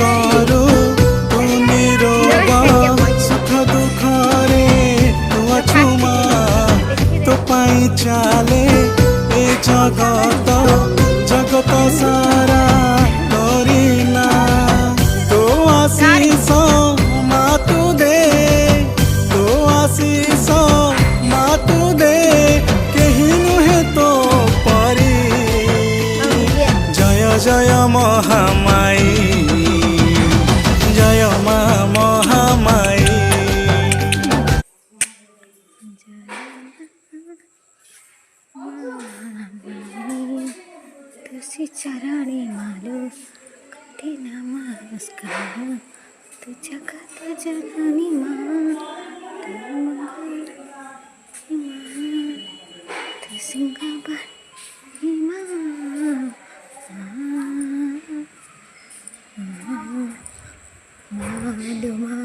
करू तू नीरव सुख दुख रे तू अछु माँ तो पाई चाले ए जगत जगत सारा करिना तो आशीष माँ तू दे तो आशीष माँ तू दे केही नुहे तो परी जय जय महामाई जय माँ महामाई तुझी चरणी मालो कधी नमस्कार तू जगत जननी माँ तू मंगल माँ तू सिंगाबाई माँ मालूमा